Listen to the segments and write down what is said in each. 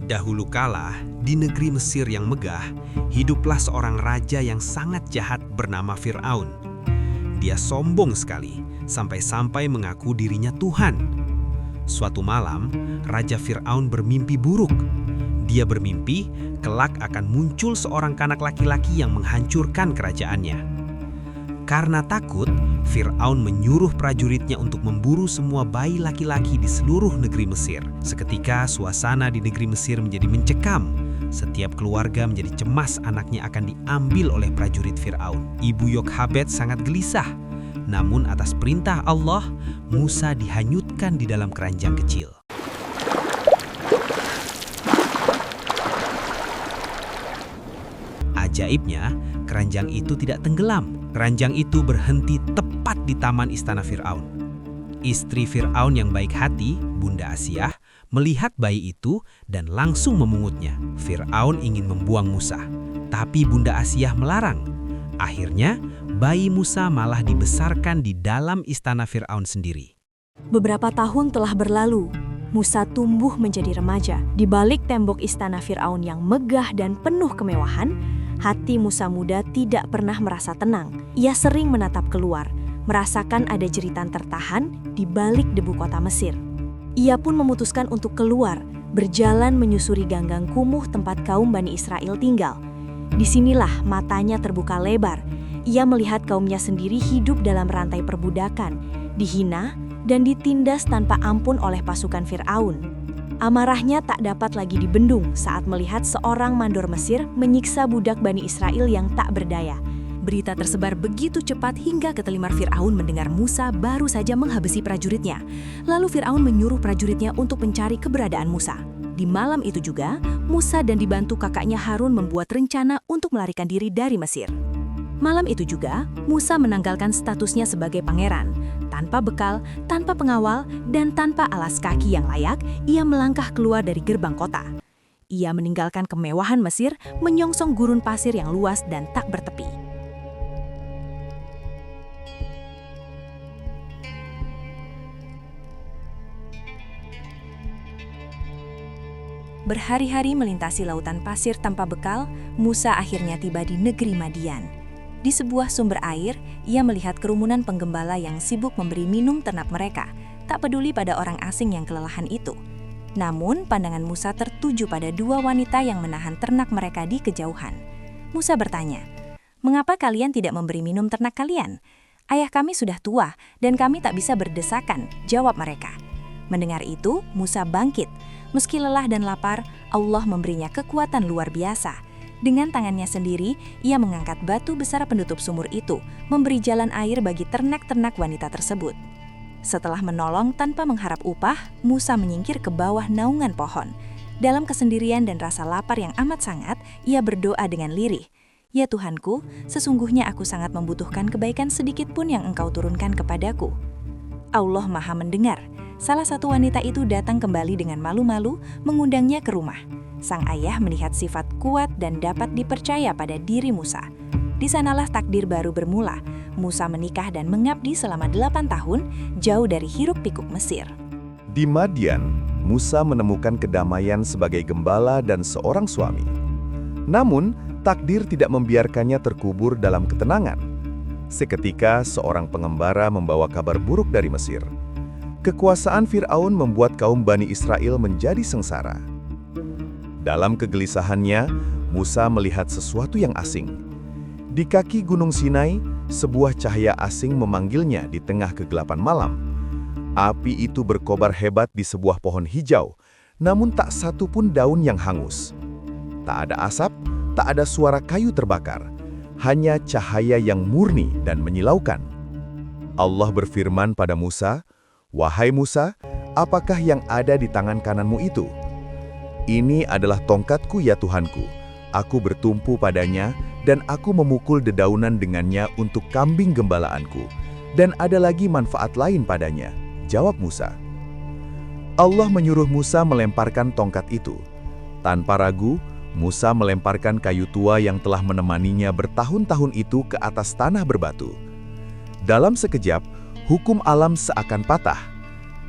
Dahulu kala, di negeri Mesir yang megah, hiduplah seorang raja yang sangat jahat bernama Fir'aun. Dia sombong sekali, sampai-sampai mengaku dirinya Tuhan. Suatu malam, Raja Fir'aun bermimpi buruk. Dia bermimpi, kelak akan muncul seorang kanak laki-laki yang menghancurkan kerajaannya. Karena takut, Fir'aun menyuruh prajuritnya untuk memburu semua bayi laki-laki di seluruh negeri Mesir. Seketika suasana di negeri Mesir menjadi mencekam. Setiap keluarga menjadi cemas anaknya akan diambil oleh prajurit Fir'aun. Ibu Yokhebed sangat gelisah. Namun atas perintah Allah, Musa dihanyutkan di dalam keranjang kecil. Ajaibnya, keranjang itu tidak tenggelam. Keranjang itu berhenti tepat di taman istana Fir'aun. Istri Fir'aun yang baik hati, Bunda Asiyah, melihat bayi itu dan langsung memungutnya. Fir'aun ingin membuang Musa, tapi Bunda Asiyah melarang. Akhirnya, bayi Musa malah dibesarkan di dalam istana Fir'aun sendiri. Beberapa tahun telah berlalu. Musa tumbuh menjadi remaja. Di balik tembok istana Fir'aun yang megah dan penuh kemewahan, hati Musa muda tidak pernah merasa tenang. Ia sering menatap keluar, merasakan ada jeritan tertahan di balik debu kota Mesir. Ia pun memutuskan untuk keluar, berjalan menyusuri ganggang kumuh tempat kaum Bani Israel tinggal. Disinilah matanya terbuka lebar. Ia melihat kaumnya sendiri hidup dalam rantai perbudakan, dihina, dan ditindas tanpa ampun oleh pasukan Fir'aun. Amarahnya tak dapat lagi dibendung saat melihat seorang mandor Mesir menyiksa budak Bani Israel yang tak berdaya. Berita tersebar begitu cepat hingga ke telinga Fir'aun mendengar Musa baru saja menghabisi prajuritnya. Lalu Fir'aun menyuruh prajuritnya untuk mencari keberadaan Musa. Di malam itu juga, Musa dan dibantu kakaknya Harun membuat rencana untuk melarikan diri dari Mesir. Malam itu juga, Musa menanggalkan statusnya sebagai pangeran. Tanpa bekal, tanpa pengawal, dan tanpa alas kaki yang layak, ia melangkah keluar dari gerbang kota. Ia meninggalkan kemewahan Mesir, menyongsong gurun pasir yang luas dan tak bertepi. Berhari-hari melintasi lautan pasir tanpa bekal, Musa akhirnya tiba di negeri Madian. Di sebuah sumber air, ia melihat kerumunan penggembala yang sibuk memberi minum ternak mereka, tak peduli pada orang asing yang kelelahan itu. Namun, pandangan Musa tertuju pada dua wanita yang menahan ternak mereka di kejauhan. Musa bertanya, "Mengapa kalian tidak memberi minum ternak kalian? Ayah kami sudah tua dan kami tak bisa berdesakan," jawab mereka. Mendengar itu, Musa bangkit. Meski lelah dan lapar, Allah memberinya kekuatan luar biasa. Dengan tangannya sendiri, ia mengangkat batu besar penutup sumur itu, memberi jalan air bagi ternak-ternak wanita tersebut. Setelah menolong tanpa mengharap upah, Musa menyingkir ke bawah naungan pohon. Dalam kesendirian dan rasa lapar yang amat sangat, ia berdoa dengan lirih. "Ya Tuhanku, sesungguhnya aku sangat membutuhkan kebaikan sedikit pun yang Engkau turunkan kepadaku." Allah Maha mendengar. Salah satu wanita itu datang kembali dengan malu-malu, mengundangnya ke rumah. Sang ayah melihat sifat kuat dan dapat dipercaya pada diri Musa. Di sanalah takdir baru bermula. Musa menikah dan mengabdi selama 8 tahun, jauh dari hiruk-pikuk Mesir. Di Madian, Musa menemukan kedamaian sebagai gembala dan seorang suami. Namun, takdir tidak membiarkannya terkubur dalam ketenangan. Seketika, seorang pengembara membawa kabar buruk dari Mesir. Kekuasaan Fir'aun membuat kaum Bani Israel menjadi sengsara. Dalam kegelisahannya, Musa melihat sesuatu yang asing. Di kaki Gunung Sinai, sebuah cahaya asing memanggilnya di tengah kegelapan malam. Api itu berkobar hebat di sebuah pohon hijau, namun tak satu pun daun yang hangus. Tak ada asap, tak ada suara kayu terbakar, hanya cahaya yang murni dan menyilaukan. Allah berfirman pada Musa, "Wahai Musa, apakah yang ada di tangan kananmu itu?" "Ini adalah tongkatku ya Tuhanku. Aku bertumpu padanya dan aku memukul dedaunan dengannya untuk kambing gembalaanku. Dan ada lagi manfaat lain padanya," jawab Musa. Allah menyuruh Musa melemparkan tongkat itu. Tanpa ragu, Musa melemparkan kayu tua yang telah menemaninya bertahun-tahun itu ke atas tanah berbatu. Dalam sekejap, hukum alam seakan patah.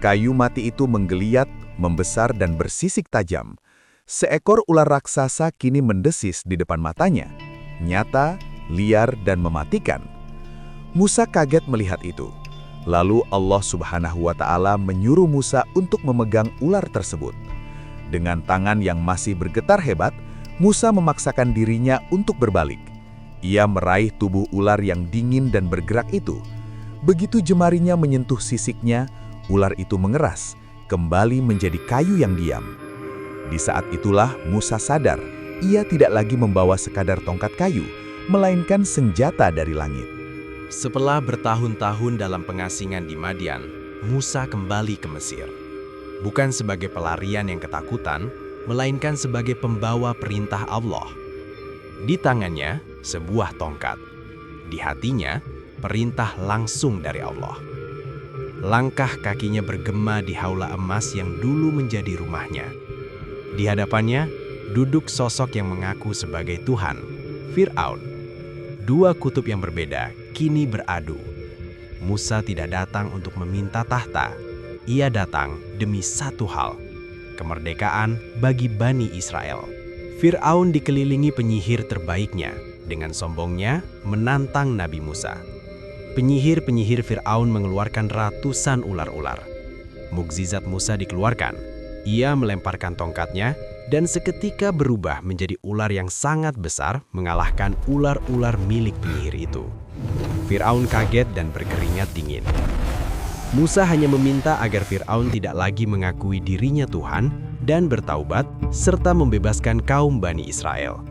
Kayu mati itu menggeliat, membesar dan bersisik tajam. Seekor ular raksasa kini mendesis di depan matanya, nyata, liar, dan mematikan. Musa kaget melihat itu. Lalu Allah Subhanahu wa Ta'ala menyuruh Musa untuk memegang ular tersebut. Dengan tangan yang masih bergetar hebat, Musa memaksakan dirinya untuk berbalik. Ia meraih tubuh ular yang dingin dan bergerak itu. Begitu jemarinya menyentuh sisiknya, ular itu mengeras, kembali menjadi kayu yang diam. Di saat itulah Musa sadar, ia tidak lagi membawa sekadar tongkat kayu, melainkan senjata dari langit. Setelah bertahun-tahun dalam pengasingan di Madian, Musa kembali ke Mesir. Bukan sebagai pelarian yang ketakutan, melainkan sebagai pembawa perintah Allah. Di tangannya, sebuah tongkat. Di hatinya, perintah langsung dari Allah. Langkah kakinya bergema di haula emas yang dulu menjadi rumahnya. Di hadapannya, duduk sosok yang mengaku sebagai Tuhan, Fir'aun. Dua kutub yang berbeda kini beradu. Musa tidak datang untuk meminta tahta. Ia datang demi satu hal, kemerdekaan bagi Bani Israel. Fir'aun dikelilingi penyihir terbaiknya. Dengan sombongnya, menantang Nabi Musa. Penyihir-penyihir Fir'aun mengeluarkan ratusan ular-ular. Mukjizat Musa dikeluarkan. Ia melemparkan tongkatnya dan seketika berubah menjadi ular yang sangat besar mengalahkan ular-ular milik penyihir itu. Fir'aun kaget dan berkeringat dingin. Musa hanya meminta agar Fir'aun tidak lagi mengakui dirinya Tuhan dan bertaubat serta membebaskan kaum Bani Israel.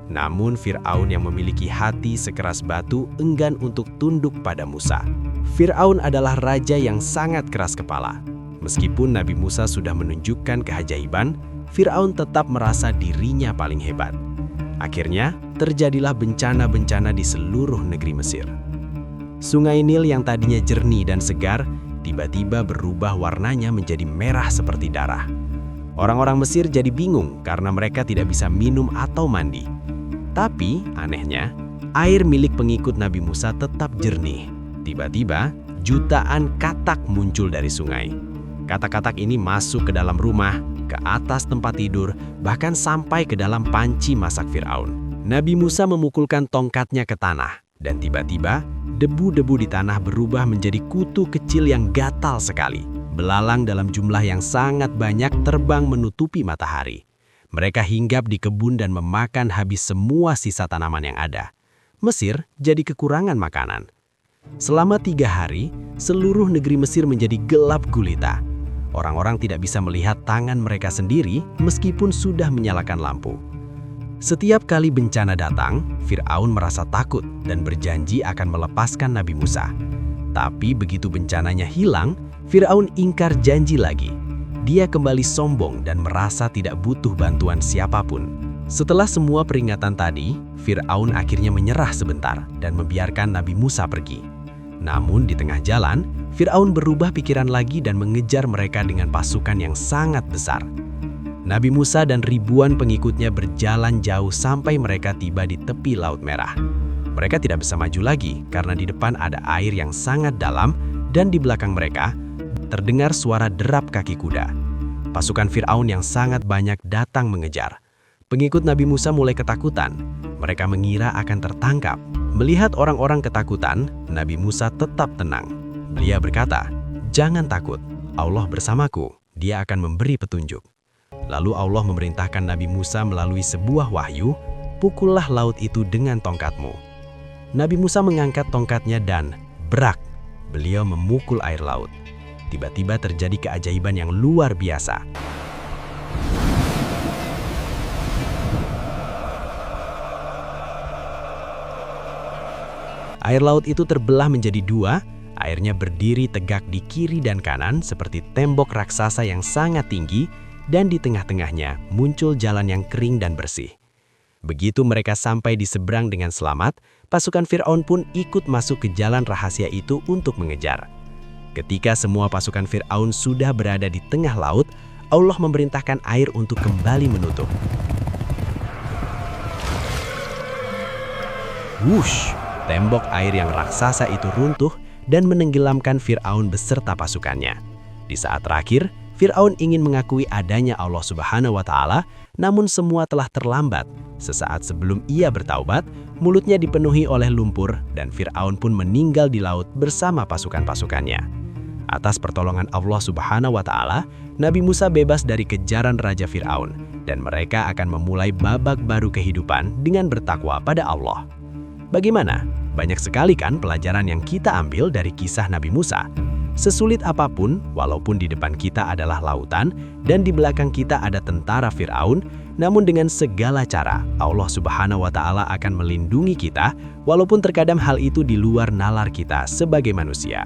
Namun Fir'aun yang memiliki hati sekeras batu enggan untuk tunduk pada Musa. Fir'aun adalah raja yang sangat keras kepala. Meskipun Nabi Musa sudah menunjukkan keajaiban, Fir'aun tetap merasa dirinya paling hebat. Akhirnya, terjadilah bencana-bencana di seluruh negeri Mesir. Sungai Nil yang tadinya jernih dan segar, tiba-tiba berubah warnanya menjadi merah seperti darah. Orang-orang Mesir jadi bingung karena mereka tidak bisa minum atau mandi. Tapi, anehnya, air milik pengikut Nabi Musa tetap jernih. Tiba-tiba, jutaan katak muncul dari sungai. Katak-katak ini masuk ke dalam rumah, ke atas tempat tidur, bahkan sampai ke dalam panci masak Fir'aun. Nabi Musa memukulkan tongkatnya ke tanah, dan tiba-tiba debu-debu di tanah berubah menjadi kutu kecil yang gatal sekali. Belalang dalam jumlah yang sangat banyak terbang menutupi matahari. Mereka hinggap di kebun dan memakan habis semua sisa tanaman yang ada. Mesir jadi kekurangan makanan. Selama 3 hari, seluruh negeri Mesir menjadi gelap gulita. Orang-orang tidak bisa melihat tangan mereka sendiri meskipun sudah menyalakan lampu. Setiap kali bencana datang, Fir'aun merasa takut dan berjanji akan melepaskan Nabi Musa. Tapi begitu bencananya hilang, Fir'aun ingkar janji lagi. Dia kembali sombong dan merasa tidak butuh bantuan siapapun. Setelah semua peringatan tadi, Fir'aun akhirnya menyerah sebentar dan membiarkan Nabi Musa pergi. Namun di tengah jalan, Fir'aun berubah pikiran lagi dan mengejar mereka dengan pasukan yang sangat besar. Nabi Musa dan ribuan pengikutnya berjalan jauh sampai mereka tiba di tepi Laut Merah. Mereka tidak bisa maju lagi karena di depan ada air yang sangat dalam dan di belakang mereka terdengar suara derap kaki kuda. Pasukan Fir'aun yang sangat banyak datang mengejar. Pengikut Nabi Musa mulai ketakutan. Mereka mengira akan tertangkap. Melihat orang-orang ketakutan, Nabi Musa tetap tenang. Beliau berkata, "Jangan takut, Allah bersamaku, Dia akan memberi petunjuk." Lalu Allah memerintahkan Nabi Musa melalui sebuah wahyu, "Pukullah laut itu dengan tongkatmu." Nabi Musa mengangkat tongkatnya dan brak, beliau memukul air laut. Tiba-tiba terjadi keajaiban yang luar biasa. Air laut itu terbelah menjadi 2, airnya berdiri tegak di kiri dan kanan seperti tembok raksasa yang sangat tinggi, dan di tengah-tengahnya muncul jalan yang kering dan bersih. Begitu mereka sampai di seberang dengan selamat, pasukan Fir'aun pun ikut masuk ke jalan rahasia itu untuk mengejar. Ketika semua pasukan Fir'aun sudah berada di tengah laut, Allah memerintahkan air untuk kembali menutup. Wush! Tembok air yang raksasa itu runtuh dan menenggelamkan Fir'aun beserta pasukannya. Di saat terakhir, Fir'aun ingin mengakui adanya Allah Subhanahu wa Ta'ala, namun semua telah terlambat. Sesaat sebelum ia bertaubat, mulutnya dipenuhi oleh lumpur, dan Fir'aun pun meninggal di laut bersama pasukan-pasukannya. Atas pertolongan Allah Subhanahu wa Ta'ala, Nabi Musa bebas dari kejaran Raja Fir'aun, dan mereka akan memulai babak baru kehidupan dengan bertakwa pada Allah. Bagaimana? Banyak sekali kan pelajaran yang kita ambil dari kisah Nabi Musa. Sesulit apapun, walaupun di depan kita adalah lautan dan di belakang kita ada tentara Fir'aun, namun dengan segala cara Allah Subhanahu wa Ta'ala akan melindungi kita, walaupun terkadang hal itu di luar nalar kita sebagai manusia.